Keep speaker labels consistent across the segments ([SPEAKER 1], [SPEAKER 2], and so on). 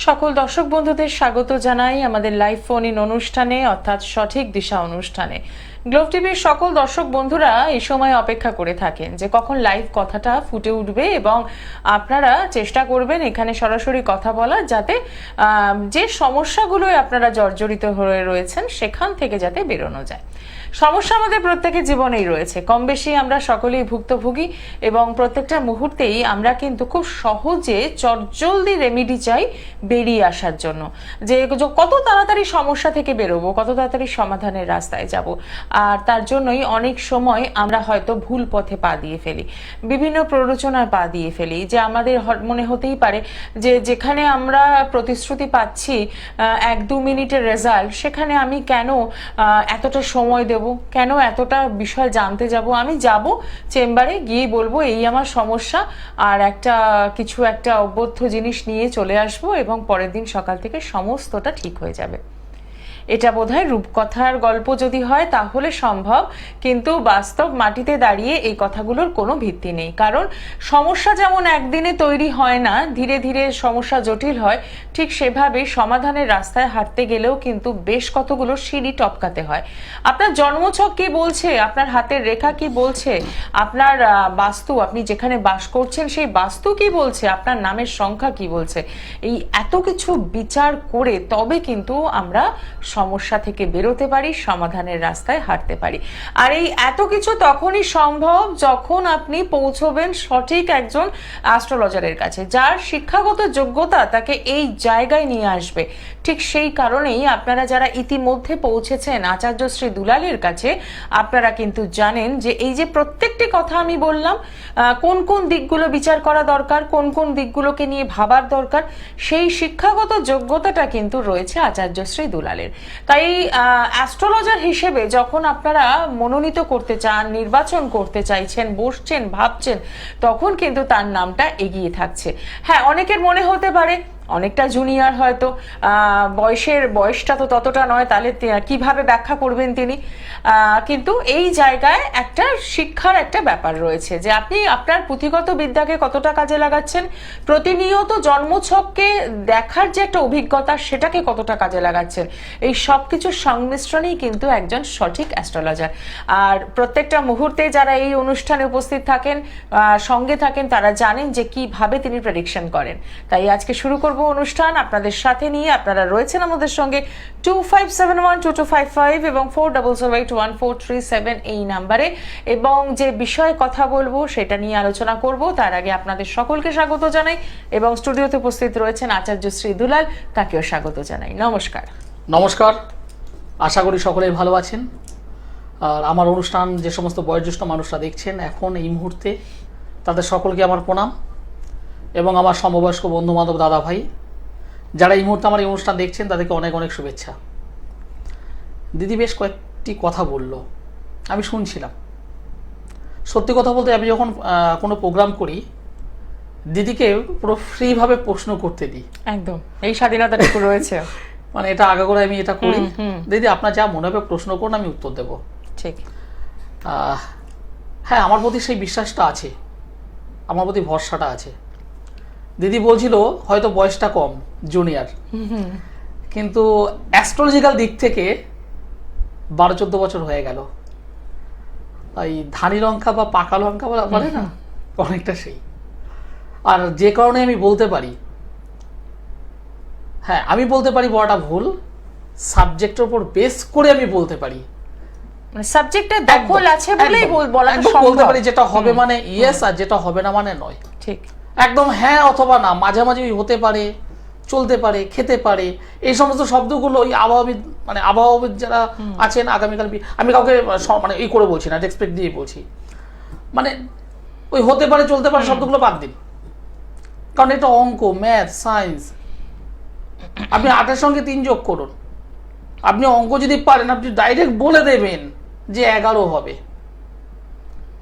[SPEAKER 1] সকল দর্শক বন্ধুদের স্বাগত জানাই আমাদের লাইভ ফোন ইন অনুষ্ঠানে অর্থাৎ সঠিক দিশা অনুষ্ঠানে। গ্লোব টিভির সকল দর্শক বন্ধুরা এই সময় অপেক্ষা করে থাকেন যে কখন লাইভ কথাটা ফুটে উঠবে এবং আপনারা চেষ্টা করবেন এখানে সরাসরি কথা বলার, যাতে যে সমস্যাগুলোয় আপনারা জর্জরিত হয়ে রয়েছেন সেখান থেকে যাতে বেরোনো যায়। সমস্যা আমাদের প্রত্যেকের জীবনেই রয়েছে, কম বেশি আমরা সকলেই ভুক্তভোগী এবং প্রত্যেকটা মুহূর্তেই আমরা কিন্তু খুব সহজে চটজলদি রেমেডি চাই বেরিয়ে আসার জন্য, যে কত তাড়াতাড়ি সমস্যা থেকে বেরোবো, কত তাড়াতাড়ি সমাধানের রাস্তায় যাব। আর তার জন্যই অনেক সময় আমরা হয়তো ভুল পথে পা দিয়ে ফেলি, বিভিন্ন প্ররোচনায় পা দিয়ে ফেলি, যে আমাদের মনে হতেই পারে যে যেখানে আমরা প্রতিশ্রুতি পাচ্ছি 1-2 মিনিটের রেজাল্ট, সেখানে আমি কেন এতটা সময় দেব, কেন এতটা বিষয় জানতে যাব। আমি যাব চেম্বারে গিয়ে বলবো এই আমার সমস্যা, আর একটা অবদ্ধ জিনিস নিয়ে চলে আসবো এবং পরের দিন সকাল থেকে সমস্তটা ঠিক হয়ে যাবে। এটা বোধহয় রূপকথার গল্প যদি হয় তাহলে সম্ভব, কিন্তু বাস্তব মাটিতে দাঁড়িয়ে এই কথাগুলোর কোনো ভিত্তি নেই। কারণ সমস্যা যেমন একদিনে তৈরি হয় না, ধীরে ধীরে সমস্যা জটিল হয়, ঠিক সেভাবে সমাধানের রাস্তায় হাঁটতে গেলেও কিন্তু বেশ কতগুলো সিঁড়ি টপকাতে হয়। আপনার জন্মছক কি বলছে, আপনার হাতের রেখা কি বলছে, আপনার বাস্তু, আপনি যেখানে বাস করছেন সেই বাস্তু কি বলছে, আপনার নামের সংখ্যা কি বলছে, এই এত কিছু বিচার করে তবে কিন্তু আমরা সমস্যা থেকে বেরোতে পারি, সমাধানের রাস্তায় হাঁটতে পারি। আর এই এত কিছু তখনই সম্ভব যখন আপনি পৌঁছবেন সঠিক একজন অ্যাস্ট্রোলজারের কাছে, যার শিক্ষাগত যোগ্যতা তাকে এই জায়গায় নিয়ে আসবে। ঠিক সেই কারণেই আপনারা যারা ইতিমধ্যে পৌঁছেছেন আচার্য শ্রী দুলালের কাছে, আপনারা কিন্তু জানেন যে এই যে প্রত্যেকটি কথা আমি বললাম, কোন কোন দিকগুলো বিচার করা দরকার, কোন কোন দিকগুলোকে নিয়ে ভাবার দরকার, সেই শিক্ষাগত যোগ্যতাটা কিন্তু রয়েছে আচার্য শ্রী দুলালের। তাই অ্যাস্ট্রোলজার হিসেবে যখন আপনারা মনোনীত করতে চান, নির্বাচন করতে চাইছেন, বসছেন, ভাবছেন, তখন কিন্তু তার নামটা এগিয়ে থাকছে। হ্যাঁ, অনেকের মনে হতে পারে অনেকটা জুনিয়র, হয়তো বয়সটা তো ততটা নয়, তাহলে কিভাবে ব্যাখ্যা করবেন তিনি। কিন্তু এই জায়গায় একটা শিক্ষার একটা ব্যাপার রয়েছে, যে আপনি আপনার পুঁথিগত বিদ্যাকে কতটা কাজে লাগাচ্ছেন, প্রতিনিয়ত জন্মছককে দেখার যে একটা অভিজ্ঞতা সেটাকে কতটা কাজে লাগাচ্ছেন, এই সব কিছুর সংমিশ্রণেই কিন্তু একজন সঠিক অ্যাস্ট্রোলজার। আর প্রত্যেকটা মুহূর্তে যারা এই অনুষ্ঠানে উপস্থিত থাকেন, সঙ্গে থাকেন, তারা জানেন যে কিভাবে তিনি প্রেডিকশন করেন। তাই আজকে শুরু করব অনুষ্ঠান আপনাদের সাথে নিয়ে। আপনারা রয়েছেন আমাদের সঙ্গে 25712255 এবং 47781437 এই নাম্বারে, এবং যে বিষয়ে কথা বলবো সেটা নিয়ে আলোচনা করব। তার আগে আপনাদের সকলকে স্বাগত জানাই এবং স্টুডিওতে উপস্থিত রয়েছেন আচার্য শ্রী দুলাল, তাকেও স্বাগত জানাই। নমস্কার।
[SPEAKER 2] নমস্কার, আশা করি সকলেই ভালো আছেন। আর আমার অনুষ্ঠান যে সমস্ত বয়োজ্যেষ্ঠ মানুষরা দেখছেন এখন এই মুহূর্তে, তাদের সকলকে আমার প্রণাম, এবং আমার সমবয়স্ক বন্ধু বান্ধব, দাদা ভাই যারা এই মুহূর্তে আমার এই অনুষ্ঠান দেখছেন তাদেরকে অনেক অনেক শুভেচ্ছা। দিদি বেশ কয়েকটি কথা বলল, আমি শুনছিলাম। সত্যি কথা বলতে আমি যখন কোনো প্রোগ্রাম করি দিদিকে পুরো ফ্রিভাবে প্রশ্ন করতে দিই,
[SPEAKER 1] একদম এই স্বাধীনতাটুকু রয়েছে।
[SPEAKER 2] মানে এটা আগাগোড়া আমি এটা করি, দিদি আপনার যা মনে হবে প্রশ্ন করুন, আমি উত্তর দেবো।
[SPEAKER 1] ঠিক।
[SPEAKER 2] হ্যাঁ, আমার প্রতি সেই বিশ্বাসটা আছে, আমার প্রতি ভরসাটা আছে। দিদি বলছিল হয়তো বয়সটা কম, জুনিয়র, কিন্তু অ্যাস্ট্রোলজিক্যাল দিক থেকে 12-14 বছর হয়ে গেল। এই ধানি লঙ্কা বা পাকা লঙ্কা বলে না, অনেকটা সেই। আর যে কারণে আমি বলতে পারি, হ্যাঁ আমি বলতে পারি বড়টা ভুল, সাবজেক্টের উপর বেস করে আমি বলতে পারি,
[SPEAKER 1] মানে সাবজেক্টে দখল আছে বলেই বলা
[SPEAKER 2] বলতে পারি যেটা হবে মানে ইয়েস, আর যেটা হবে না মানে নয়। ঠিক, একদম হ্যাঁ অথবা না, মাঝামাঝি হতে পারে, চলতে পারে, খেতে পারে, এই সমস্ত শব্দগুলো ওই আবহাওয়াবিদ, মানে আবহাওয়াবিদ যারা আছেন আগামীকাল, আমি কাউকে মানে এই করে বলছি না, রেসপেক্ট দিয়ে বলছি, মানে ওই হতে পারে, চলতে পারে শব্দগুলো বাদ দিন, কারণ এটা অঙ্ক, ম্যাথ, সায়েন্স। আপনি 8-এর সঙ্গে 3 যোগ করুন, আপনি অঙ্ক যদি পারেন আপনি ডাইরেক্ট বলে দেবেন যে 11 হবে।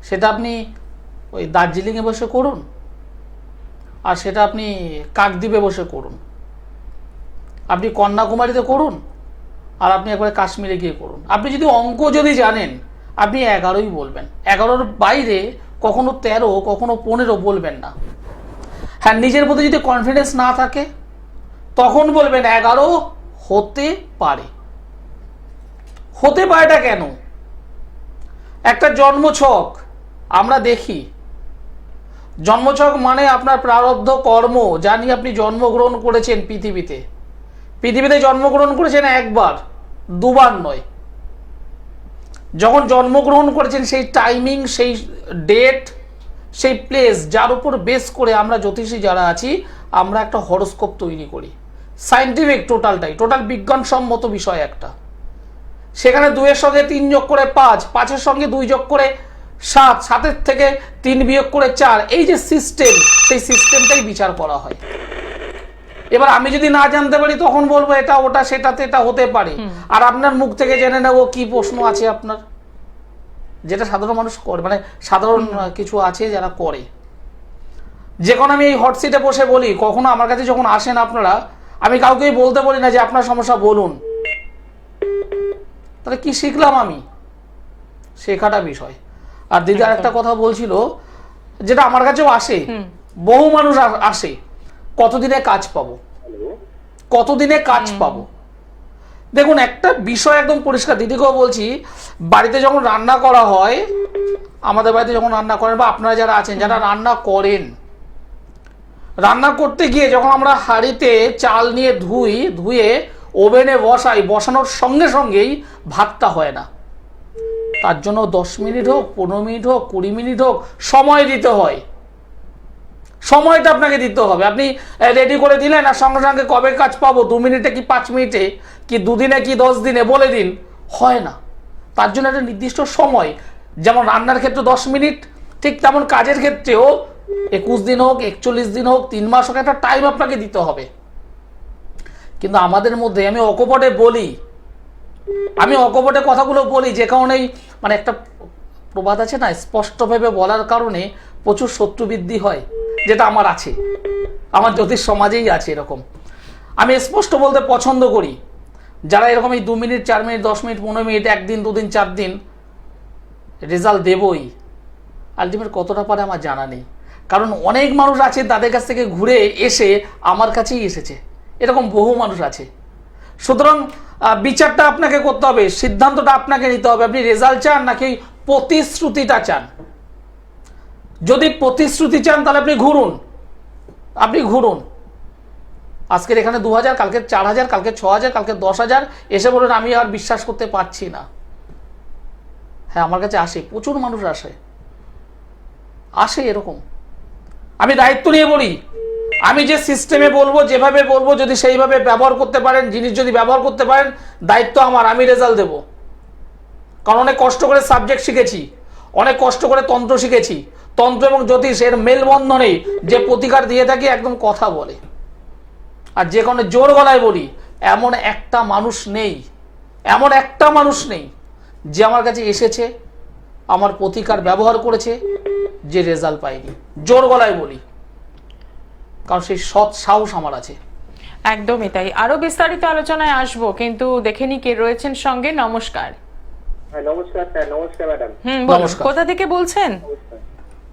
[SPEAKER 2] সেটা আপনি ওই দার্জিলিংয়ে বসে করুন, আর সেটা আপনি কাকদ্বীপে বসে করুন, আপনি কন্যাকুমারীতে করুন, আর আপনি একবারে কাশ্মীরে গিয়ে করুন। আপনি যদি অঙ্ক যদি জানেন আপনি 11ই বলবেন, 11-র বাইরে কখনো 13, কখনো 15 বলবেন না। হ্যাঁ, নিজের প্রতি যদি কনফিডেন্স না থাকে তখন বলবেন 11 হতে পারে। হতে পারেটা কেন? একটা জন্মছক আমরা দেখি, জন্মছক মানে আপনার প্রারব্ধ কর্ম, যা নিয়ে আপনি জন্মগ্রহণ করেছেন পৃথিবীতে জন্মগ্রহণ করেছেন একবার, দুবার নয়। যখন জন্মগ্রহণ করেছেন সেই টাইমিং, সেই ডেট, সেই প্লেস, যার উপর বেস করে আমরা জ্যোতিষী যারা আছি আমরা একটা হরোস্কোপ তৈরি করি। সায়েন্টিফিক, টোটাল বিজ্ঞানসম্মত বিষয় একটা। সেখানে 2 এর সঙ্গে 3 যোগ করে 5, 5-এর সঙ্গে 2 যোগ করে 7, 7-এর থেকে 3 বিয়োগ করে 4, এই যে সিস্টেম, সেই সিস্টেমটাই বিচার করা হয়। এবার আমি যদি না জানতে পারি তখন বলবো এটা ওটা সেটাতে এটা হতে পারে, আর আপনার মুখ থেকে জেনে নেবো কি প্রশ্ন আছে আপনার, যেটা সাধারণ মানুষ করে, মানে সাধারণ কিছু আছে যারা করে। যখন আমি এই হট সিটে বসে বলি, কখনো আমার কাছে যখন আসেন আপনারা, আমি কাউকেই বলতে বলি না যে আপনার সমস্যা বলুন। তাহলে কি শিখলাম আমি? শেখাটা বিষয়। আর দিদি আর একটা কথা বলছিল, যেটা আমার কাছেও আসে, বহু মানুষ আসে, কতদিনে কাজ পাবো, কতদিনে কাজ পাবো। দেখুন একটা বিষয় একদম পরিষ্কার, দিদিকেও বলছি, বাড়িতে যখন রান্না করা হয়, আমাদের বাড়িতে যখন রান্না করেন বা আপনারা যারা আছেন যারা রান্না করেন, রান্না করতে গিয়ে যখন আমরা হাঁড়িতে চাল নিয়ে ধুয়ে ওভেনে বসানোর সঙ্গে সঙ্গেই ভাতটা হয় না। তার জন্য 10 মিনিট হোক, 15 মিনিট হোক, 20 মিনিট হোক সময় দিতে হয়। সময়টা আপনাকে দিতে হবে। আপনি রেডি করে দিলেন আর সঙ্গে সঙ্গে কবে কাজ পাবো, 2 মিনিটে কি 5 মিনিটে কি 2 দিনে কি 10 দিনে বলে দিন, হয় না। তার জন্য একটা নির্দিষ্ট সময়, যেমন রান্নার ক্ষেত্রে 10 মিনিট, ঠিক তেমন কাজের ক্ষেত্রেও 21 দিন হোক, 41 দিন হোক, 3 মাস হোক, একটা টাইম আপনাকে দিতে হবে। কিন্তু আমাদের মধ্যে আমি অকপটে কথাগুলো বলি, যে কারণেই মানে একটা প্রবাদ আছে না, স্পষ্টভাবে বলার কারণে প্রচুর শত্রু বৃদ্ধি হয়, যেটা আমার আছে, আমার জ্যোতিষ সমাজেই আছে এরকম। আমি স্পষ্ট বলতে পছন্দ করি। যারা এরকম এই 2 মিনিট, 4 মিনিট, 10 মিনিট, 15 মিনিট, 1 দিন, 2 দিন, 4 দিন রেজাল্ট দেবই, আলটিমেট কতটা পারে আমার জানা নেই। কারণ অনেক মানুষ আছে তাদের কাছ থেকে ঘুরে এসে আমার কাছেই এসেছে, এরকম বহু মানুষ আছে। সুতরাং বিচারটা আপনাকে করতে হবে, সিদ্ধান্তটা আপনাকে নিতে হবে, আপনি রেজাল্ট চান নাকি প্রতিশ্রুতিটা চান। যদি প্রতিশ্রুতি চান তাহলে আপনি ঘুরুন। আজকের এখানে 2000, কালকে 4000, কালকে 6000, কালকে 10,000, এসে বলুন আমি আর বিশ্বাস করতে পারছি না। হ্যাঁ, আমার কাছে আসে, প্রচুর মানুষ আসে এরকম। আমি দায়িত্ব নিয়ে বলি, আমি যে সিস্টেমে বলবো, যেভাবে বলবো, যদি সেইভাবে ব্যবহার করতে পারেন, জিনিস যদি ব্যবহার করতে পারেন, দায়িত্ব আমার, আমি রেজাল্ট দেব। কারণ অনেক কষ্ট করে সাবজেক্ট শিখেছি, অনেক কষ্ট করে তন্ত্র শিখেছি। তন্ত্র এবং জ্যোতিষ এর মেলবন্ধনে যে প্রতিকার দিয়ে থাকি একদম কথা বলে। আর যে কারণে জোর গলায় বলি, এমন একটা মানুষ নেই যে আমার কাছে এসেছে, আমার প্রতিকার ব্যবহার করেছে, যে রেজাল্ট পাইনি। জোর গলায় বলি, কারণ সেই সৎ সাহস আমার আছে।
[SPEAKER 1] একদমই তাই। আরো বিস্তারিত আলোচনায় আসবো, কিন্তু দেখে নি কে রয়েছেন সঙ্গে। নমস্কার।
[SPEAKER 3] নমস্কার স্যার। নমস্কার ম্যাডাম।
[SPEAKER 1] নমস্কার। কোথা থেকে বলছেন?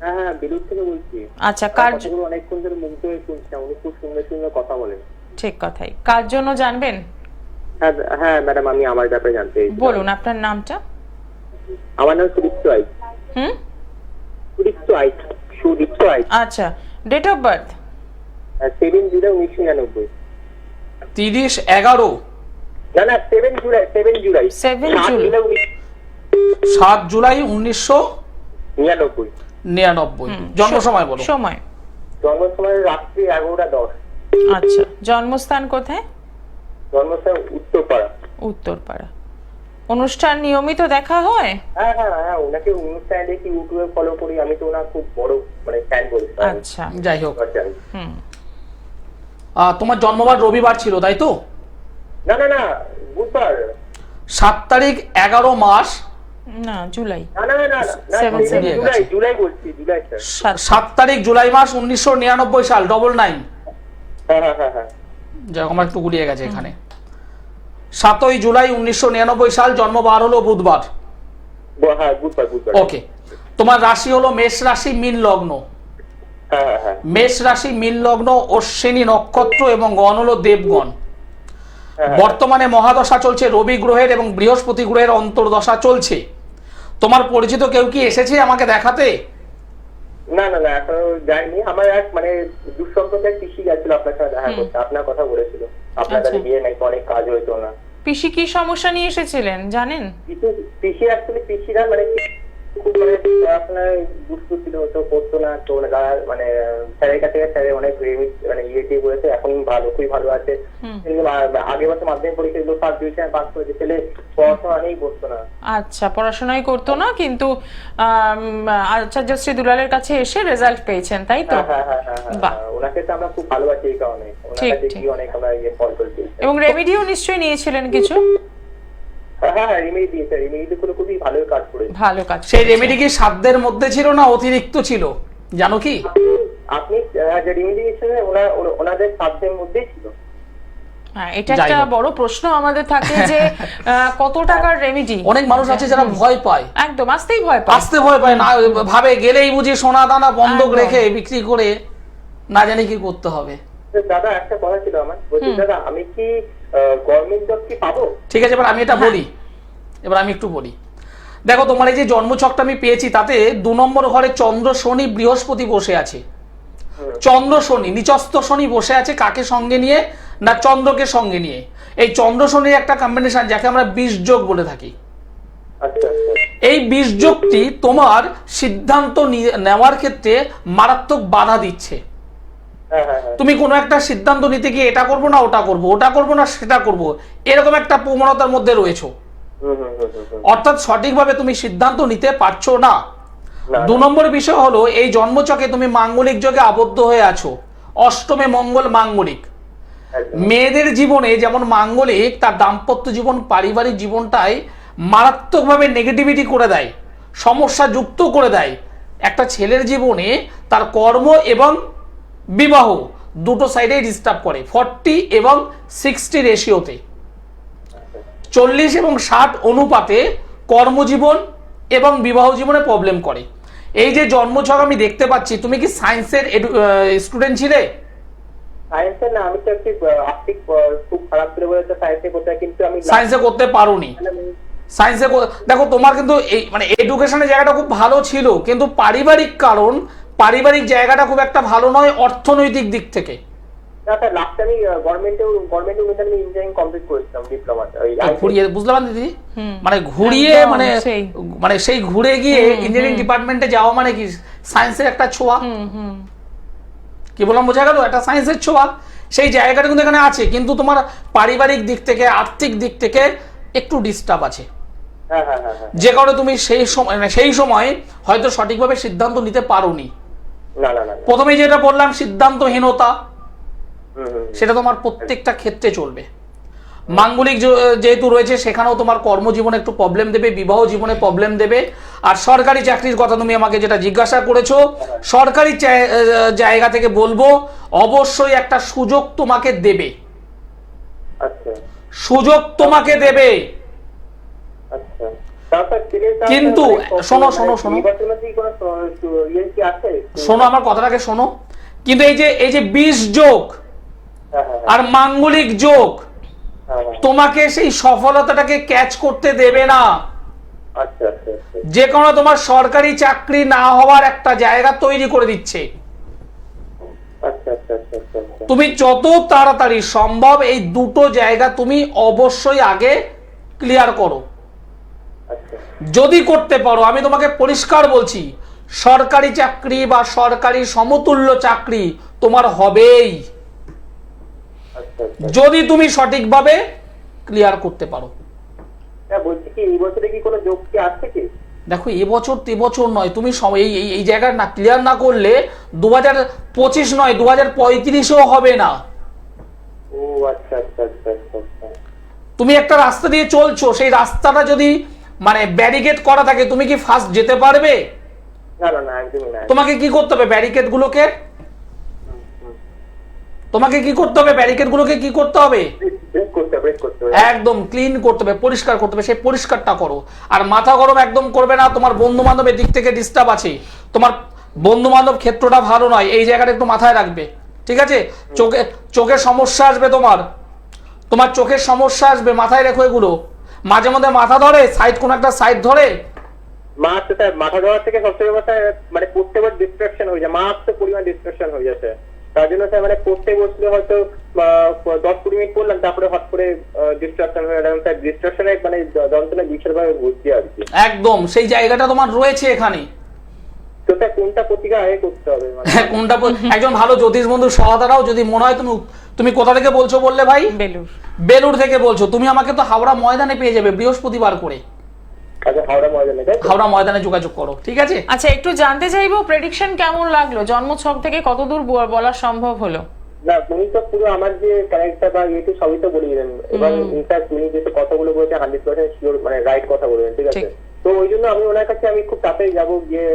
[SPEAKER 3] হ্যাঁ, বিলুর থেকে বলছি।
[SPEAKER 1] আচ্ছা,
[SPEAKER 3] অনেকক্ষণ ধরে মুগ্ধ হয়ে শুনছিলাম, উনি খুব সুন্দর সুন্দর কথা বলেন।
[SPEAKER 1] ঠিক কথাই। কার জন্য জানবেন?
[SPEAKER 3] হ্যাঁ ম্যাডাম, আমি আমার ব্যাপারে জানতে চাই।
[SPEAKER 1] বলুন আপনার নামটা।
[SPEAKER 3] আমার নাম সুদীপ্ত আইচ। সুদীপ্ত আইচ।
[SPEAKER 1] আচ্ছা, ডেট অফ বার্থ?
[SPEAKER 3] 7 জুলাই 1999।
[SPEAKER 2] 30/11?
[SPEAKER 3] না 7 জুলাই।
[SPEAKER 1] 7 জুলাই
[SPEAKER 2] 7 জুলাই 1999। জন্ম সময় বলো।
[SPEAKER 1] সময়?
[SPEAKER 3] জন্ম সময় রাত্রি 11:10।
[SPEAKER 1] আচ্ছা, জন্মস্থান কোথায়?
[SPEAKER 3] জন্মস্থান উত্তরপাড়া।
[SPEAKER 1] উত্তরপাড়া। অনুষ্ঠান নিয়মিত দেখা হয়?
[SPEAKER 3] হ্যাঁ, ওনাকে অনুষ্ঠানে দেখি, ইউটিউবে ফলো করি, আমি তো ওনার খুব বড় মানে ফ্যান বলি।
[SPEAKER 1] আচ্ছা,
[SPEAKER 2] যাই হোক, তোমার জন্মবার রবিবার ছিল তাই তো?
[SPEAKER 3] না, বুধবার।
[SPEAKER 2] 7 তারিখ 11 মাস।
[SPEAKER 1] না, জুলাই।
[SPEAKER 3] না, জুলাই বলছি, জুলাই স্যার।
[SPEAKER 2] 7 তারিখ জুলাই মাস 1999 সাল, 99।
[SPEAKER 3] হ্যাঁ।
[SPEAKER 2] যাই হোক, আমার একটু গুলিয়ে গেছে এখানে। 7 জুলাই 1999 সাল, জন্মবার হলো বুধবার।
[SPEAKER 3] হ্যাঁ, বুধবার।
[SPEAKER 2] ওকে, তোমার রাশি হলো মেষ রাশি, মীন লগ্ন।
[SPEAKER 3] হ্যাঁ হ্যাঁ হ্যাঁ
[SPEAKER 2] মেষ রাশি, মীন লগ্ন, অশ্বিনী নক্ষত্র এবং গণ হলো দেবগণ।
[SPEAKER 3] হ্যাঁ।
[SPEAKER 2] বর্তমানে মহাদশা চলছে রবি গ্রহের এবং বৃহস্পতি গ্রহের অন্তর্দশা চলছে। তোমার পরিচিত কেউ কি এসেছে আমাকে দেখাতে?
[SPEAKER 3] না না না, এখনো যায়নি। আমার এক মানে দুঃসম্পর্কের পিসি গেছিল আপনার সাথে দেখা করতে, আপনার কথা বলেছিল। আপনার কাছে গিয়ে নাকি অনেক কাজ হইতো না।
[SPEAKER 1] পিসি কি সমস্যা নিয়ে এসেছিলেন জানেন?
[SPEAKER 3] পিসি অ্যাকচুয়ালি পিসিরা মানে খুব মানে পড়াশোনায় দুষ্টু ছিল, তো পড়তো না, তো মানে স্যারের কাছে স্যারে অনেক মানে ইয়ে টিয়ে করেছে, এখন ভালো, খুবই ভালো আছে। কিন্তু আগের বছর মাধ্যমিক পরীক্ষা দিল, ফার্স্ট ডিভিশন পাস করেছে, ছেলে পড়াশোনা নেই, পড়তো না।
[SPEAKER 1] আচ্ছা, পড়াশোনাই করতো না, কিন্তু আচার্য শ্রী দুলালের কাছে এসে রেজাল্ট পেয়েছেন, তাই তো?
[SPEAKER 3] হ্যাঁ হ্যাঁ হ্যাঁ
[SPEAKER 1] বাহ।
[SPEAKER 3] হ্যাঁ, ওনাকে তো আমরা খুব ভালোবাসি এই কারণে, ওনার
[SPEAKER 1] ঠিক,
[SPEAKER 3] কাছে
[SPEAKER 1] ঠিক।
[SPEAKER 3] গিয়ে অনেক আমরা ইয়ে ফল পেয়েছি।
[SPEAKER 1] এবং রেমেডিও নিশ্চয়ই নিয়েছিলেন কিছু?
[SPEAKER 3] হ্যাঁ হ্যাঁ, রিমেডি দিয়েছে, রিমেডি গুলো খুবই ভালো কাজ করেছে।
[SPEAKER 1] ভালো কাজ।
[SPEAKER 2] সেই রেমেডি কি সাধ্যের মধ্যে ছিল না অতিরিক্ত ছিল জানো কি?
[SPEAKER 3] আপনি যে রিমেডি দিয়েছিলেন ওনাদের সাধ্যের মধ্যেই ছিল।
[SPEAKER 1] হ্যাঁ, এটা একটা বড় প্রশ্ন আমাদের থাকে যে কত টাকার রেমেডি।
[SPEAKER 2] অনেক মানুষ আছে যারা ভয় পায়,
[SPEAKER 1] একদম আসতেই ভয় পায়।
[SPEAKER 2] আসতে ভয় পায় না, ভাবে গেলেই বুঝি সোনা দানা বন্ধক
[SPEAKER 1] একদম।
[SPEAKER 2] রেখে বিক্রি করে না জানি কি করতে হবে।
[SPEAKER 3] তো দাদা একটা কথা ছিল আমার, বলছি দাদা আমি কি গভর্নমেন্ট জব কি পাবো?
[SPEAKER 2] ঠিক আছে, এবার আমি এটা বলি, এবার আমি একটু বলি। দেখো, তোমার এই যে জন্মছকটা আমি পেয়েছি তাতে 2 নম্বর ঘরে চন্দ্র শনি বৃহস্পতি বসে আছে। চন্দ্র শনি, নিচস্থ শনি বসে আছে কাকে সঙ্গে নিয়ে? না চন্দ্রকে সঙ্গে নিয়ে। এই চন্দ্র শনির একটা কম্বিনেশন যাকে আমরা বিষ যোগ বলে থাকি।
[SPEAKER 3] আচ্ছা আচ্ছা।
[SPEAKER 2] এই বিষ যোগটি তোমার সিদ্ধান্ত নেওয়ার ক্ষেত্রে মারাত্মক বাধা দিচ্ছে।
[SPEAKER 3] হ্যাঁ হ্যাঁ হ্যাঁ।
[SPEAKER 2] তুমি কোনো একটা সিদ্ধান্ত নিতে গিয়ে এটা করবো না ওটা করবো, ওটা করবো না সেটা করবো, এরকম একটা প্রবণতার মধ্যে রয়েছো। অর্থাৎ সঠিকভাবে তুমি সিদ্ধান্ত নিতে পারছো না। 2 নম্বর বিষয় হলো এই জন্মচকে তুমি মাঙ্গলিক যোগে আবদ্ধ হয়ে আছো। অষ্টমে মঙ্গল মাঙ্গলিক। মেয়েদের জীবনে যেমন মাঙ্গলিক, তার দাম্পত্য জীবন, পারিবারিক জীবনটাই মারাত্মকভাবে নেগেটিভিটি করে দেয়, সমস্যা যুক্ত করে দেয়। একটা ছেলের জীবনে তার কর্ম এবং বিবাহ দুটো সাইডেই ডিস্টার্ব করে। 40 এবং 60 রেশিওতে, 40 এবং 60 অনুপাতে কর্মজীবন এবং বিবাহ জীবনে প্রবলেম করে। এই যে জন্মছক আমি দেখতে পাচ্ছি, তুমি কি সায়েন্সের স্টুডেন্ট ছিলে?
[SPEAKER 3] সায়েন্সের না, আমি তো একটু আর্থিক খুব খারাপ করে বলেছে সায়েন্সে করতে, কিন্তু আমি
[SPEAKER 2] সায়েন্সে করতে পারোনি। সায়েন্সে দেখো, তোমার কিন্তু এই মানে এডুকেশনের জায়গাটা খুব ভালো ছিল, কিন্তু পারিবারিক কারণ, পারিবারিক জায়গাটা খুব একটা ভালো নয় অর্থনৈতিক দিক থেকে।
[SPEAKER 3] না স্যার, লাস্ট আমি গভর্নমেন্টে আমি ইঞ্জিনিয়ারিং কমপ্লিট করেছিলাম, ডিপ্লোমাটা।
[SPEAKER 2] ঘুরিয়ে বুঝলাম দিদি, মানে ঘুরিয়ে
[SPEAKER 1] একদম,
[SPEAKER 2] মানে
[SPEAKER 1] সেই।
[SPEAKER 2] মানে সেই ঘুরে গিয়ে ইঞ্জিনিয়ারিং ডিপার্টমেন্টে যাওয়া মানে কি সায়েন্সের একটা ছোঁয়া। কি বললাম, বোঝা গেল? একটা সায়েন্সের ছোঁয়া সেই জায়গাটা কিন্তু এখানে আছে, কিন্তু তোমার পারিবারিক দিক থেকে, আর্থিক দিক থেকে একটু ডিস্টার্ব আছে।
[SPEAKER 3] হ্যাঁ হ্যাঁ হ্যাঁ হ্যাঁ।
[SPEAKER 2] যে কারণে তুমি সেই সময় হয়তো সঠিকভাবে সিদ্ধান্ত নিতে পারোনি।
[SPEAKER 3] না না না।
[SPEAKER 2] প্রথমে যেটা বললাম সিদ্ধান্তহীনতা, সেটা তোমার প্রত্যেকটা ক্ষেত্রে চলবে। মাঙ্গলিক যেহেতু রয়েছে, সেখানেও তোমার কর্মজীবনে একটু প্রবলেম দেবে, বিবাহ জীবনে প্রবলেম দেবে। আর সরকারি চাকরির কথা তুমি আমাকে যেটা জিজ্ঞাসা করেছো, সরকারি জায়গা থেকে বলবো অবশ্যই একটা সুযোগ তোমাকে দেবে।
[SPEAKER 3] আচ্ছা
[SPEAKER 2] সুযোগ তোমাকে দেবে।
[SPEAKER 3] আচ্ছা।
[SPEAKER 2] কিন্তু শোনো শোনো শোনো শোনো, আমার কথাটাকে শোনো। কিন্তু এই যে বিষ যোগ আর মাঙ্গলিক যোগ তোমাকে সেই সফলতাটাকে ক্যাচ করতে দেবে না। যে কোনো তোমার সরকারি চাকরি না হওয়ার একটা জায়গা তৈরি করে দিচ্ছে। তুমি যত তাড়াতাড়ি সম্ভব এই দুটো জায়গা তুমি অবশ্যই আগে ক্লিয়ার করো। যদি করতে পারো, আমি তোমাকে পরিষ্কার বলছি, সরকারি চাকরি বা সরকারি সমতুল্য চাকরি তোমার হবেই, যদি তুমি সঠিকভাবে ক্লিয়ার করতে পারো।
[SPEAKER 3] বলছি কি এই বছরে কি কোনো যোগ কি আছে কি?
[SPEAKER 2] দেখো, এবছর এবছর নয়, তুমি এই জায়গা না ক্লিয়ার না করলে 2025 নয় 2035ও হবে না।
[SPEAKER 3] ও আচ্ছা আচ্ছা আচ্ছা আচ্ছা।
[SPEAKER 2] তুমি একটা রাস্তা দিয়ে চলছো, সেই রাস্তাটা যদি মানে ব্যারিকেড করা থাকে, তুমি কি ফার্স্ট যেতে পারবে?
[SPEAKER 3] না না না, একদমই না।
[SPEAKER 2] তোমাকে কি করতে হবে? ব্যারিকেড গুলোকে তোমাকে কি করতে হবে? ব্যারিকেড গুলোকে কি করতে হবে? একদম ক্লিন করতে হবে, পরিষ্কার করতে হবে। সেই পরিষ্কারটা করো। আর মাথা গরম একদম করবে না। তোমার বন্ধু বান্ধবের দিক থেকে ডিস্টার্ব আছে, তোমার বন্ধু বান্ধব ক্ষেত্রটা ভালো নয়, এই জায়গাটা একটু মাথায় রাখবে, ঠিক আছে? চোখের সমস্যা আসবে, তোমার চোখের সমস্যা আসবে, মাথায় রেখো এগুলো। মাঝে মধ্যে মাথা ধরে, কোন একটা সাইড ধরে।
[SPEAKER 3] মাথা ধরার থেকে সবচেয়ে কথা মানে পড়তে বসে ডিস্ট্রাকশন হয়ে যায়, মারাত্মক পরিমাণ ডিস্ট্রাকশন হয়ে যাচ্ছে। তার জন্য স্যার মানে পড়তে বসলে হয়তো 10-20 মিনিট পড়লাম, তারপরে হট করে ডিস্ট্রাকশন হয়ে গেলাম। স্যার ডিস্ট্রাকশনের মানে যন্ত্রণা বিশালভাবে ভর্তি আর কি।
[SPEAKER 2] একদম সেই জায়গাটা তোমার রয়েছে এখানে।
[SPEAKER 3] তো স্যার কোনটা প্রতিকার আগে করতে হবে মানে?
[SPEAKER 2] কোনটা একজন ভালো জ্যোতিষ বন্ধুর সহায়তাও যদি মনে হয়, তুমি কোথা থেকে বলছো বললে ভাই? বেলুর থেকে বলছো। তুমি আমাকে তো হাওড়া ময়দানে পেয়ে যাবে বৃহস্পতিবার করে।
[SPEAKER 3] আচ্ছা,
[SPEAKER 2] হাওড়া ময়দানে যোগাযোগ করো, ঠিক আছে?
[SPEAKER 1] আচ্ছা, একটু জানতে চাইবো প্রেডিকশন কেমন লাগলো, জন্মছক থেকে কতদূর বলা সম্ভব হলো?
[SPEAKER 3] না, উনি তো পুরো আমার যে ক্যারেক্টার বা ইয়ে সবই তো বলে দিলেন, এবং ইনফ্যাক্ট উনি যে কথাগুলো বলেছেন 100% শিওর মানে রাইট কথা বলবেন, ঠিক আছে? তো ওই জন্য আমি ওনার কাছে আমি খুব তাড়াতাড়ি যাবো, গিয়ে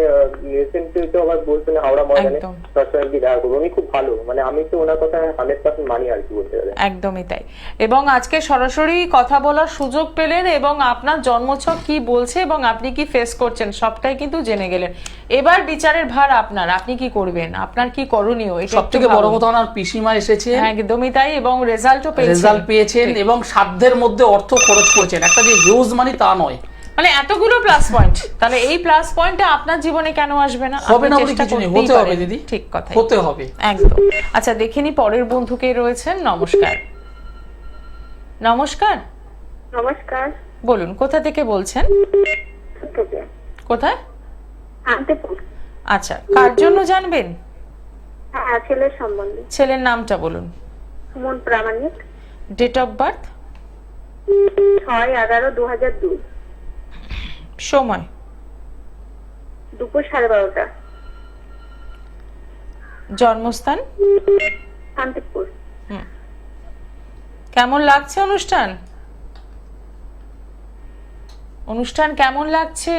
[SPEAKER 3] রিসেন্টলি তো আবার বলছেন হাওড়া ময়দানে পার্সোনালি দেখা করবো। উনি খুব ভালো, মানে আমি তো ওনার কথা 100% মানি আর কি বলতে গেলে।
[SPEAKER 1] একদমই তাই। এবং আজকে সরাসরি কথা বলার সুযোগ পেলেন এবং আপনার জন্মছক কি বলছে এবং আপনি কি ফেস করছেন সবটাই কিন্তু জেনে গেলেন। এবার বিচারের ভার আপনার, আপনি কি করবেন, আপনার কি করণীয়, এটা
[SPEAKER 2] সবথেকে বড় কথা ওনার পিসিমা এসেছে।
[SPEAKER 1] একদমই তাই, এবং রেজাল্ট
[SPEAKER 2] পেয়েছেন এবং সাধ্যের মধ্যে অর্থ খরচ করেছেন, একটা যে হিউজ মানি তা নয়,
[SPEAKER 1] মানে এতগুলো প্লাস পয়েন্ট। তাহলে এই প্লাস পয়েন্টটা আপনার জীবনে কেন আসবে না?
[SPEAKER 2] হবে না বলে কিছু নেই, হতে হবে দিদি,
[SPEAKER 1] ঠিক কথা,
[SPEAKER 2] হতে হবে
[SPEAKER 1] একদম। আচ্ছা, দেখিনি পরের বন্ধু কে রয়েছেন। নমস্কার। নমস্কার।
[SPEAKER 4] নমস্কার,
[SPEAKER 1] বলুন কোথা থেকে বলছেন? কোথায়?
[SPEAKER 4] শান্তিপুর।
[SPEAKER 1] আচ্ছা, কার জন্য জানবেন?
[SPEAKER 4] হ্যাঁ, ছেলের সম্বন্ধে।
[SPEAKER 1] ছেলের নামটা বলুন।
[SPEAKER 4] Suman Pramanik.
[SPEAKER 1] Date of birth?
[SPEAKER 4] 6/11/2002।
[SPEAKER 1] সময়?
[SPEAKER 4] দুপুর 12:30।
[SPEAKER 1] জন্মস্থান?
[SPEAKER 4] শান্তিপুর।
[SPEAKER 1] কেমন লাগছে অনুষ্ঠান? অনুষ্ঠান কেমন লাগছে?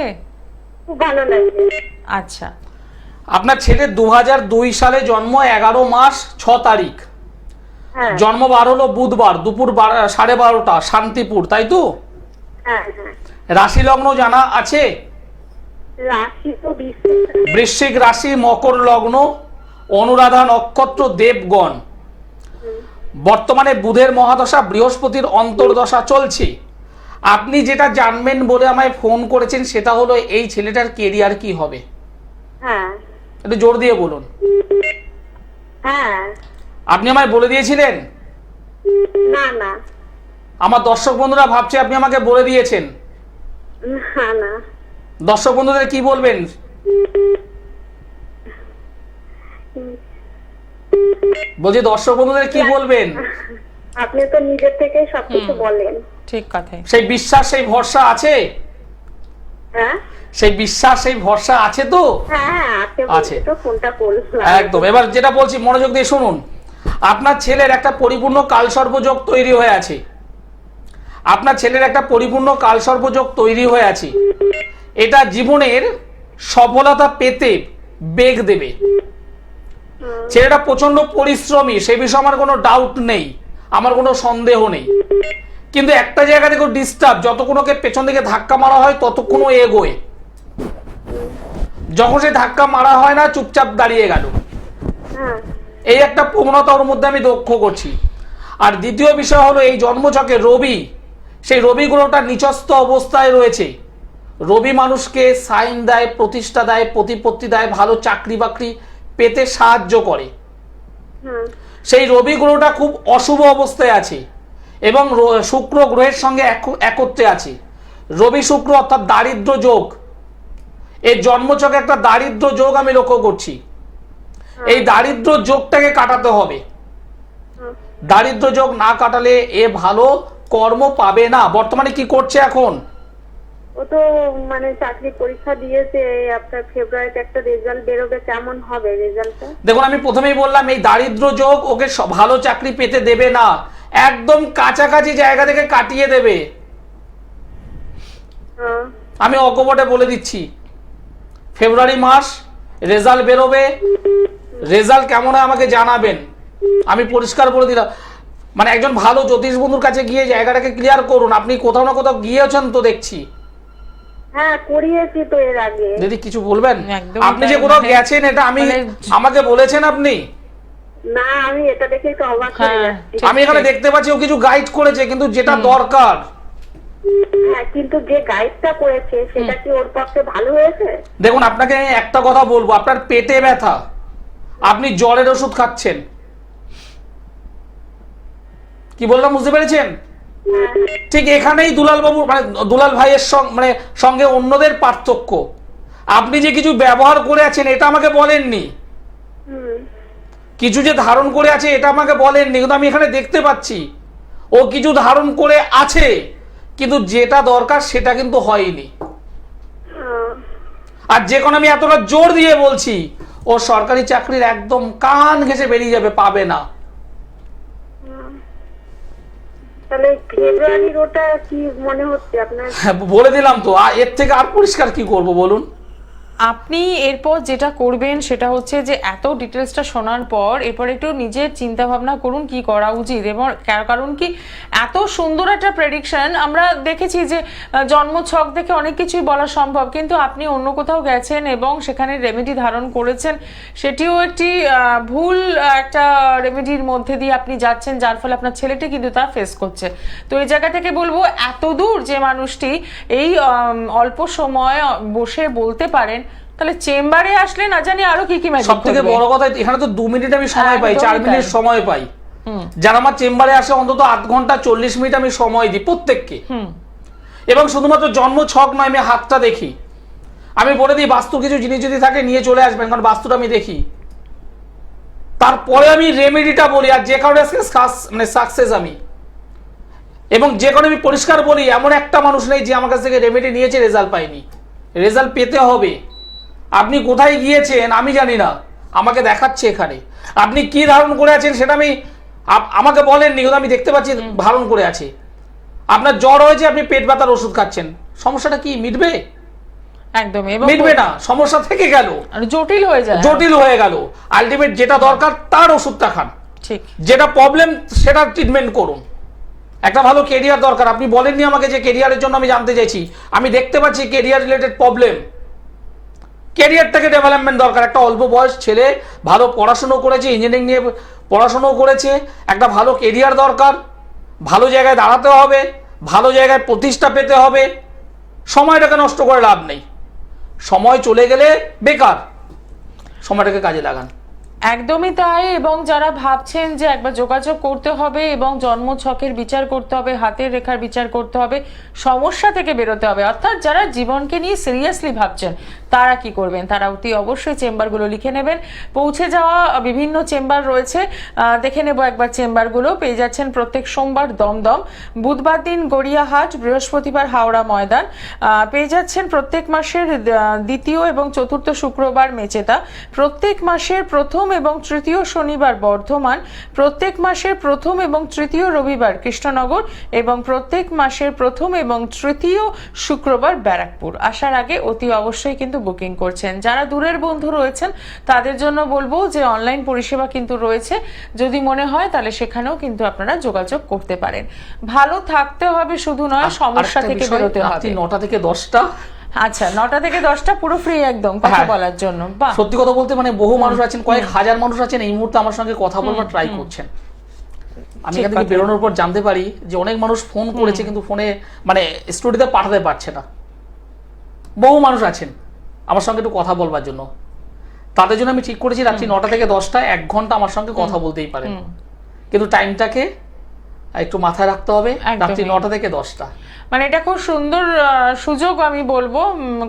[SPEAKER 4] খুব ভালো লাগছে।
[SPEAKER 1] আচ্ছা,
[SPEAKER 2] আপনার ছেলে 2002 সালে জন্ম, 11 মাস 6 তারিখ।
[SPEAKER 4] হ্যাঁ।
[SPEAKER 2] জন্মবার হলো বুধবার, দুপুর 12:30, শান্তিপুর, তাই তো?
[SPEAKER 4] হ্যাঁ হ্যাঁ।
[SPEAKER 2] রাশি লগ্ন জানা আছে?
[SPEAKER 4] রাশি তো
[SPEAKER 2] বৃশ্চিক রাশি, মকর লগ্ন, অনুরাধা নক্ষত্র, দেবগণ। বর্তমানে বুধের মহাদশা, বৃহস্পতির অন্তর্দশা চলছে। আপনি যেটা জানবেন বলে আমায় ফোন করেছেন সেটা হলো এই ছেলেটার কেরিয়ার কি হবে।
[SPEAKER 4] হ্যাঁ।
[SPEAKER 2] একটু জোর দিয়ে বলুন।
[SPEAKER 4] হ্যাঁ।
[SPEAKER 2] আপনি আমায় বলে দিয়েছিলেন?
[SPEAKER 4] না না।
[SPEAKER 2] আমার দর্শক বন্ধুরা ভাবছে আপনি আমাকে বলে দিয়েছেন।
[SPEAKER 4] না না।
[SPEAKER 2] দর্শক বন্ধুদের কি বলবেন? বলছি দর্শক বন্ধুদের কি বলবেন?
[SPEAKER 4] আপনি তো নিজের থেকে সবকিছু বলেন।
[SPEAKER 1] ঠিক কথা।
[SPEAKER 2] সেই বিশ্বাস, সেই ভরসা আছে?
[SPEAKER 4] হ্যাঁ,
[SPEAKER 2] সেই বিশ্বাস, সেই ভরসা আছে তো?
[SPEAKER 4] হ্যাঁ আছে তো, ফোনটা করলাম।
[SPEAKER 2] একদম। এবার যেটা বলছি মনোযোগ দিয়ে শুনুন। আপনার ছেলের একটা পরিপূর্ণ কালসর্পযোগ তৈরি হয়ে আছে। আপনার ছেলের একটা পরিপূর্ণ কালসর্পযোগ তৈরি হয়ে আছে। এটা জীবনের সফলতা পেতে বেগ দেবে। ছেলেটা প্রচন্ড পরিশ্রমী, সে বিষয়ে আমার কোনো ডাউট নেই, আমার কোনো সন্দেহ নেই। কিন্তু একটা জায়গা থেকে ডিস্টার্ব, যতক্ষণ ওকে পেছন দিকে ধাক্কা মারা হয় ততক্ষণ এগোয়। যখন সে ধাক্কা মারা হয় না, চুপচাপ দাঁড়িয়ে গেল। এই একটা প্রবণতা ওর মধ্যে আমি লক্ষ্য করছি। আর দ্বিতীয় বিষয় হলো এই জন্মছকে রবি, সেই রবি গ্রহটা নিচস্থ অবস্থায় রয়েছে। রবি মানুষকে সাইন দেয়, প্রতিষ্ঠা দেয়, প্রতিপত্তি দেয়, ভালো চাকরি বাকরি পেতে সাহায্য করে। সেই রবি গ্রহটা খুব অশুভ অবস্থায় আছে এবং শুক্র গ্রহের সঙ্গে একত্রে আছে। রবি শুক্র অর্থাৎ দারিদ্র যোগ। এই জন্মছকে একটা দারিদ্র যোগ আমি লক্ষ্য করছি। এই দারিদ্র যোগটাকে কাটাতে হবে। দারিদ্র যোগ না কাটালে এ ভালো কর্ম পাবে না। বর্তমানে কি করছে এখন?
[SPEAKER 4] ও তো মানে চাকরি পরীক্ষা দিয়েছে, আপনার ফেব্রুয়ারিতে একটা রেজাল্ট বেরোবে, কেমন হবে রেজাল্টটা?
[SPEAKER 2] দেখুন, আমি প্রথমেই বললাম এই দারিদ্র যোগ ওকে ভালো চাকরি পেতে দেবে না, একদম কাছাকাছি জায়গা থেকে কাটিয়ে দেবে। আমি অকপটে বলে দিচ্ছি, ফেব্রুয়ারি মাস রেজাল্ট বেরোবে। রেজাল্ট কেমন হয় আমাকে জানাবেন। আমি পরিষ্কার বলে দিলাম, মানে একজন ভালো জ্যোতিষ বন্ধুর কাছে গিয়ে জায়গাটাকে ক্লিয়ার করুন। আপনি কোথাও না কোথাও গিয়েছেন তো দেখছি।
[SPEAKER 4] হ্যাঁ করিয়েছি তো এর আগে।
[SPEAKER 2] দিদি কিছু বলবেন?
[SPEAKER 1] একদমই
[SPEAKER 2] আপনি যে
[SPEAKER 1] তাই,
[SPEAKER 2] কোথাও
[SPEAKER 1] মানে-
[SPEAKER 2] গেছেন এটা আমি আমাকে বলেছেন আপনি?
[SPEAKER 4] না আমি এটা দেখেই তো অবাক হয়ে
[SPEAKER 1] হ্যাঁ,
[SPEAKER 4] যাচ্ছি।
[SPEAKER 1] ঠিক,
[SPEAKER 2] আমি এখানে
[SPEAKER 1] ঠিক।
[SPEAKER 2] দেখতে পাচ্ছি ও কিছু গাইড করেছে, কিন্তু যেটা দরকার,
[SPEAKER 4] হ্যাঁ কিন্তু যে গাইডটা করেছে সেটা কি ওর পক্ষে ভালো হয়েছে?
[SPEAKER 2] দেখুন আপনাকে আমি একটা কথা বলবো, আপনার পেটে ব্যথা, আপনি জ্বরের ওষুধ খাচ্ছেন, কি বললাম বুঝতে পেরেছেন? ঠিক এখানেই দুলাল বাবু মানে দুলাল ভাইয়ের সঙ্গে অন্যদের পার্থক্য। আপনি যে কিছু ব্যবহার করে আছেন এটা আমাকে বলেননি,
[SPEAKER 4] হুম।
[SPEAKER 2] কিছু যে ধারণ করে আছে এটা আমাকে বলেননি, কিন্তু আমি এখানে দেখতে পাচ্ছি ও কিছু ধারণ করে আছে, কিন্তু যেটা দরকার সেটা কিন্তু হয়নি। আর যে কোনো আমি এতটা জোর দিয়ে বলছি, ও সরকারি চাকরির একদম কান ঘেঁষে বেরিয়ে যাবে, পাবে না।
[SPEAKER 4] তাহলে ফেব্রুয়ারির ওটা কি মনে হচ্ছে আপনার?
[SPEAKER 2] হ্যাঁ, বলে দিলাম তো, এর থেকে আর পরিষ্কার কি করব বলুন?
[SPEAKER 1] আপনি এরপর যেটা করবেন সেটা হচ্ছে যে এত ডিটেলসটা শোনার পর এরপর একটু নিজের চিন্তা ভাবনা করুন কি করা উচিত। এবং কারণ কি এত সুন্দর একটা প্রেডিকশন আমরা দেখেছি যে জন্মছক দেখে অনেক কিছুই বলা সম্ভব, কিন্তু আপনি অন্য কোথাও গেছেন এবং সেখানে রেমেডি ধারণ করেছেন, সেটিও একটি ভুল একটা রেমেডির মধ্যে দিয়ে আপনি যাচ্ছেন, যার ফলে আপনার ছেলেটি কিন্তু তা ফেস করছে। তো এই জায়গা থেকে বলবো, এত দূর যে মানুষটি এই অল্প সময় বসে বলতে পারেন, তাহলে চেম্বারে আসলে না জানি আরো কি কি ম্যাজিক
[SPEAKER 2] সব থেকে বড় কথা, এখানে তো 2 মিনিট আমি সময় পাই, 4
[SPEAKER 1] একদমই
[SPEAKER 2] মিনিট
[SPEAKER 1] তাই।
[SPEAKER 2] সময় পাই। যারা আমার চেম্বারে আসে অন্তত 8 ঘন্টা 40 মিনিট আমি সময় দিই প্রত্যেককে। এবং শুধুমাত্র জন্ম ছক নয়, আমি হাতটা দেখি, আমি বলে দিই বাস্তু কিছু জিনিস যদি থাকে নিয়ে চলে আসবেন, কারণ বাস্তুটা আমি দেখি, তারপরে আমি রেমেডিটা বলি। আর যে কারণে মানে সাকসেস আমি, এবং যে কারণে আমি পরিষ্কার বলি, এমন একটা মানুষ নেই যে আমার কাছ থেকে রেমেডি নিয়েছে রেজাল্ট পাইনি। রেজাল্ট পেতে হবে। আপনি কোথায় গিয়েছেন আমি জানি না, আমাকে দেখাচ্ছে এখানে আপনি কি ধারণ করে আছেন সেটা আমি আমাকে বলেননি, কিন্তু আমি দেখতে পাচ্ছি ধারণ করে আছে। আপনার জ্বর হয়েছে, আপনি পেট ব্যথার ওষুধ খাচ্ছেন, সমস্যাটা কি মিটবে?
[SPEAKER 1] একদমই
[SPEAKER 2] মিটবে না, সমস্যা থেকে গেল,
[SPEAKER 1] জটিল হয়ে যায়।
[SPEAKER 2] জটিল হয়ে গেল। আলটিমেট যেটা দরকার তার ওষুধটা খান,
[SPEAKER 1] ঠিক,
[SPEAKER 2] যেটা প্রবলেম সেটা ট্রিটমেন্ট করুন। একটা ভালো কেরিয়ার দরকার, আপনি বলেননি আমাকে যে কেরিয়ারের জন্য আমি জানতে চাইছি, আমি দেখতে পাচ্ছি কেরিয়ার রিলেটেড প্রবলেম, ক্যারিয়ারটাকে ডেভেলপমেন্ট দরকার। একটা অল্প বয়স ছেলে ভালো পড়াশুনো করেছে, ইঞ্জিনিয়ারিং নিয়ে পড়াশুনো করেছে, একটা ভালো কেরিয়ার দরকার, ভালো জায়গায় দাঁড়াতে হবে, ভালো জায়গায় প্রতিষ্ঠা পেতে হবে। সময়টাকে নষ্ট করে লাভ নেই, সময় চলে গেলে বেকার, সময়টাকে কাজে লাগান।
[SPEAKER 1] একদমই তাই। এবং যারা ভাবছেন যে একবার যোগাযোগ করতে হবে এবং জন্মছকের বিচার করতে হবে, হাতের রেখার বিচার করতে হবে, সমস্যা থেকে বেরোতে হবে, অর্থাৎ যারা জীবনকে নিয়ে সিরিয়াসলি ভাবছেন, তারা কি করবেন? তারা অতি অবশ্যই চেম্বারগুলো লিখে নেবেন। পৌঁছে যাওয়া বিভিন্ন চেম্বার রয়েছে, দেখে নেব একবার চেম্বারগুলো। পেয়ে যাচ্ছেন প্রত্যেক সোমবার দমদম, বুধবার দিন গড়িয়াহাট, বৃহস্পতিবার হাওড়া ময়দান, পেয়ে যাচ্ছেন প্রত্যেক মাসের দ্বিতীয় এবং চতুর্থ শুক্রবার মেচেদা, প্রত্যেক মাসের প্রথম এবং তৃতীয় শনিবার বর্ধমান, প্রত্যেক মাসের প্রথম এবং তৃতীয় রবিবার কৃষ্ণনগর এবং প্রত্যেক মাসের প্রথম এবং তৃতীয় শুক্রবার ব্যারাকপুর। আসার আগে অতি অবশ্যই কিন্তু বুকিং করছেন। যারা দূরের বন্ধু রয়েছেন তাদের জন্য বলবো যে অনলাইন পরিষেবা কিন্তু রয়েছে, যদি মনে হয় তাহলে সেখানেও কিন্তু আপনারা যোগাযোগ করতে পারেন। ভালো থাকতে হবে শুধু নয়, সমস্যা থেকে বেরোতে হবে।
[SPEAKER 2] 9টা থেকে 10টা,
[SPEAKER 1] আচ্ছা 9টা থেকে 10টা পুরো ফ্রি একদম কথা বলার জন্য। বাহ,
[SPEAKER 2] সত্যি কথা বলতে মানে বহু মানুষ আছেন, কয়েক হাজার মানুষ আছেন এই মুহূর্তে আমার সঙ্গে কথা বলবার ট্রাই করছেন। আমি এখান থেকে বেরোনোর পর জানতে পারি যে অনেক মানুষ ফোন করেছে কিন্তু ফোনে মানে স্টুডিওতে পাঠাতে পারছে না। বহু মানুষ আছেন আমার সঙ্গে একটু কথা বলবার জন্য, তাদের জন্য আমি ঠিক করেছি রাত্রি 9টা থেকে 10টা 1 ঘন্টা আমার সঙ্গে কথা বলতেই পারেন, কিন্তু টাইমটাকে একটু মাথায় রাখতে হবে, রাত্রি 9টা থেকে 10টা।
[SPEAKER 1] মানে এটা খুব সুন্দর সুযোগ আমি বলবো,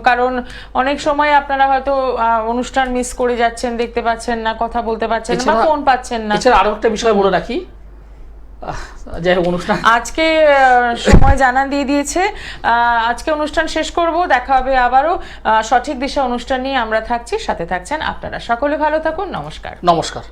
[SPEAKER 1] কারণ অনেক সময় আপনারা হয়তো অনুষ্ঠান মিস করে যাচ্ছেন, দেখতে পাচ্ছেন না, কথা বলতে পারছেন না, বা ফোন পাচ্ছেন না।
[SPEAKER 2] এছাড়া আরো একটা বিষয় বলে রাখি, যাই হোক অনুষ্ঠান
[SPEAKER 1] আজকে সময় জানান দিয়ে দিয়েছে, আজকে অনুষ্ঠান শেষ করব, দেখা হবে আবারও সঠিক দিশা অনুষ্ঠান নিয়ে আমরা থাকছি, সাথে থাকছেন আপনারা। সকলে ভালো থাকুন, নমস্কার।
[SPEAKER 2] নমস্কার।